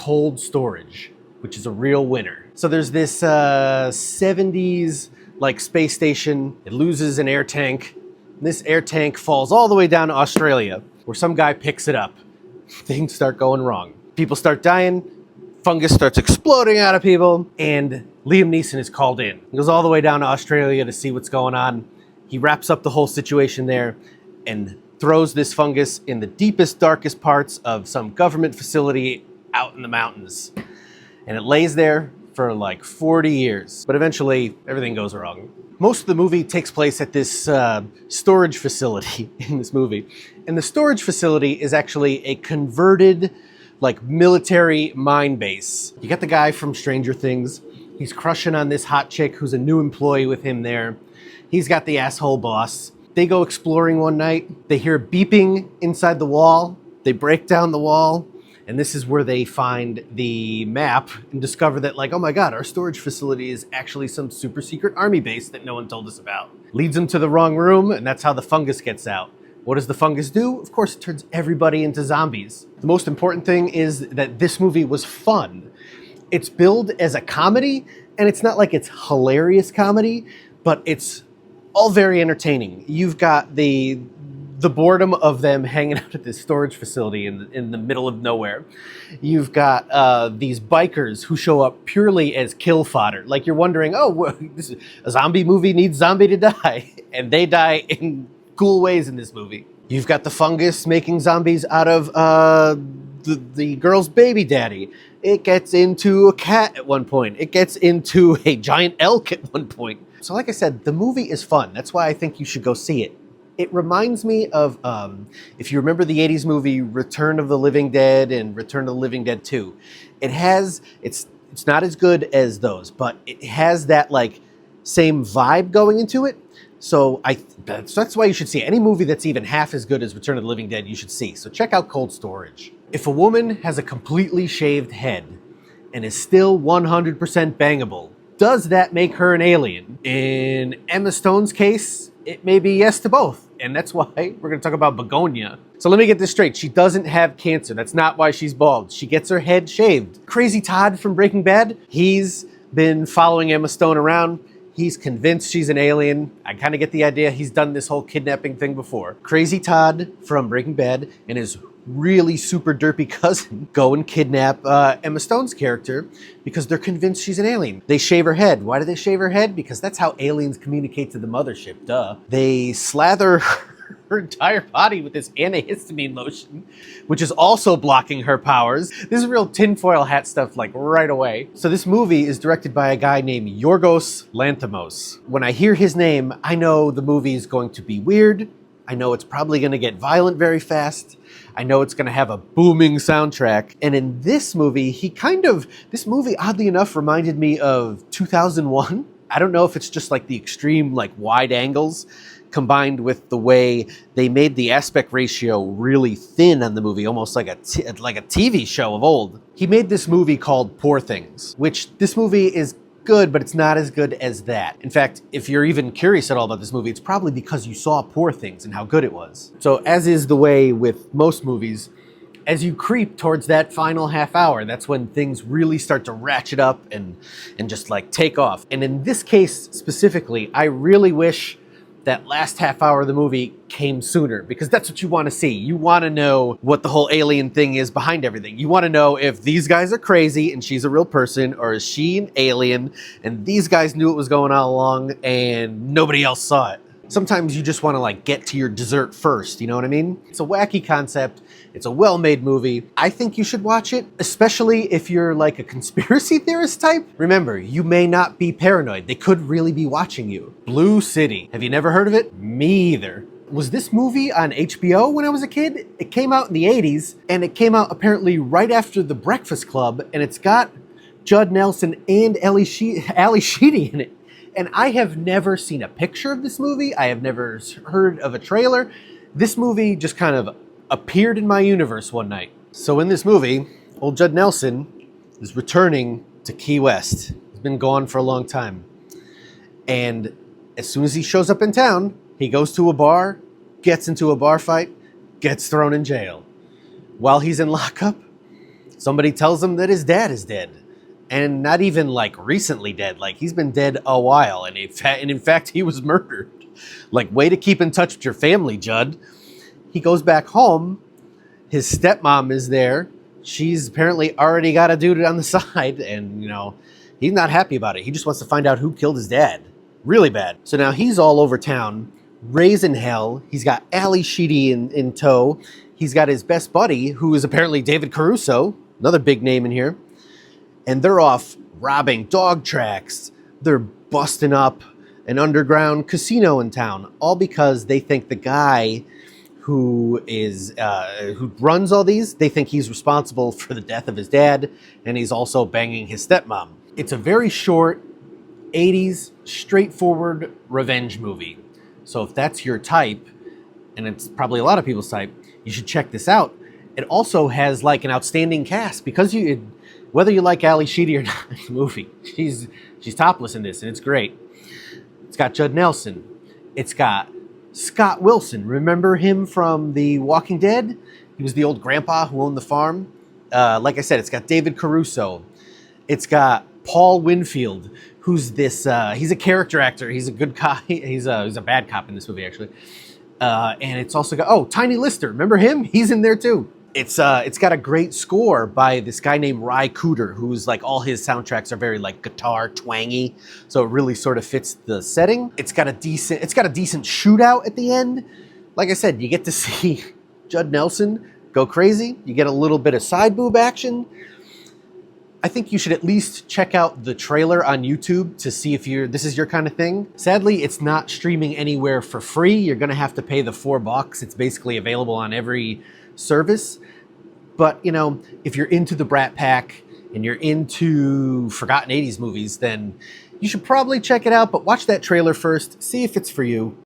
cold storage, which is a real winner. So there's this 70s like space station. It loses an air tank. This air tank falls all the way down to Australia, where some guy picks it up. Things start going wrong. People start dying. Fungus starts exploding out of people, and Liam Neeson is called in. He goes all the way down to Australia to see what's going on. He wraps up the whole situation there and throws this fungus in the deepest, darkest parts of some government facility out in the mountains. And it lays there for like 40 years. But eventually, everything goes wrong. Most of the movie takes place at this storage facility in this movie. And the storage facility is actually a converted like military mine base. You got the guy from Stranger Things. He's crushing on this hot chick who's a new employee with him there. He's got the asshole boss. They go exploring one night. They hear beeping inside the wall. They break down the wall. And this is where they find the map and discover that, like, oh my God, our storage facility is actually some super secret army base that no one told us about. Leads them to the wrong room, and that's how the fungus gets out. What does the fungus do? Of course, it turns everybody into zombies. The most important thing is that this movie was fun. It's billed as a comedy, and it's not like it's hilarious comedy, but it's all very entertaining. You've got the boredom of them hanging out at this storage facility in the middle of nowhere. You've got these bikers who show up purely as kill fodder. Like you're wondering, oh, this is a zombie movie needs zombie to die. And they die in cool ways in this movie. You've got the fungus making zombies out of the girl's baby daddy. It gets into a cat at one point. It gets into a giant elk at one point. So like I said, the movie is fun. That's why I think you should go see it. It reminds me of, if you remember the 80s movie Return of the Living Dead and Return of the Living Dead 2. It's not as good as those, but it has that like same vibe going into it. So that's why you should see it. Any movie that's even half as good as Return of the Living Dead, you should see. So check out Cold Storage. If a woman has a completely shaved head and is still 100% bangable, does that make her an alien? In Emma Stone's case, it may be yes to both. And that's why we're going to talk about Bugonia. So let me get this straight. She doesn't have cancer. That's not why she's bald. She gets her head shaved. Crazy Todd from Breaking Bad, he's been following Emma Stone around. He's convinced she's an alien. I kind of get the idea. He's done this whole kidnapping thing before. Crazy Todd from Breaking Bad and his really super derpy cousin go and kidnap Emma Stone's character because they're convinced she's an alien. They shave her head. Why do they shave her head? Because that's how aliens communicate to the mothership, duh. They slather her entire body with this antihistamine lotion, which is also blocking her powers. This is real tinfoil hat stuff, like right away. So this movie is directed by a guy named Yorgos Lanthimos. When I hear his name, I know the movie is going to be weird. I know it's probably going to get violent very fast. I know it's going to have a booming soundtrack. And in this movie, this movie, oddly enough, reminded me of 2001. I don't know if it's just like the extreme, like wide angles combined with the way they made the aspect ratio really thin on the movie, almost like a TV show of old. He made this movie called Poor Things, which this movie is good, but it's not as good as that. In fact, if you're even curious at all about this movie, it's probably because you saw Poor Things and how good it was. So as is the way with most movies, as you creep towards that final half hour, that's when things really start to ratchet up and just like take off. And in this case specifically, I really wish that last half hour of the movie came sooner, because that's what you want to see. You want to know what the whole alien thing is behind everything. You want to know if these guys are crazy and she's a real person, or is she an alien and these guys knew what was going on all along and nobody else saw it. Sometimes you just want to like get to your dessert first, you know what I mean? It's a wacky concept. It's a well-made movie. I think you should watch it, especially if you're like a conspiracy theorist type. Remember, you may not be paranoid. They could really be watching you. Blue City. Have you never heard of it? Me either. Was this movie on HBO when I was a kid? It came out in the 80s, and it came out apparently right after The Breakfast Club, and it's got Judd Nelson and Ali Sheedy in it. And I have never seen a picture of this movie. I have never heard of a trailer. This movie just kind of appeared in my universe one night. So in this movie, old Judd Nelson is returning to Key West. He's been gone for a long time. And as soon as he shows up in town, he goes to a bar, gets into a bar fight, gets thrown in jail. While he's in lockup, Somebody tells him that his dad is dead. And not even like recently dead. Like he's been dead a while. And in fact, he was murdered. Like, way to keep in touch with your family, Judd. He goes back home. His stepmom is there. She's apparently already got a dude on the side. And, you know, he's not happy about it. He just wants to find out who killed his dad. Really bad. So now he's all over town, raising hell. He's got Ali Sheedy in tow. He's got his best buddy, who is apparently David Caruso, another big name in here. And they're off robbing dog tracks. They're busting up an underground casino in town, all because they think the guy who runs all these, they think he's responsible for the death of his dad, and he's also banging his stepmom. It's a very short 80s straightforward revenge movie. So if that's your type, and it's probably a lot of people's type, you should check this out. It also has like an outstanding cast because whether you like Ali Sheedy or not in the movie, she's topless in this, and it's great. It's got Judd Nelson. It's got Scott Wilson. Remember him from The Walking Dead? He was the old grandpa who owned the farm. Like I said, it's got David Caruso. It's got Paul Winfield, who's this, he's a character actor. He's a good cop. He's a bad cop in this movie, actually. And it's also got, Tiny Lister. Remember him? He's in there too. It's got a great score by this guy named Ry Cooder, who's like, all his soundtracks are very like guitar twangy, so it really sort of fits the setting. It's got a decent shootout at the end. Like I said, you get to see Judd Nelson go crazy. You get a little bit of side boob action. I think you should at least check out the trailer on YouTube to see if this is your kind of thing. Sadly, it's not streaming anywhere for free. You're gonna have to pay the $4. It's basically available on every service. But, you know, if you're into the Brat Pack and you're into forgotten 80s movies, then you should probably check it out, but watch that trailer first, see if it's for you.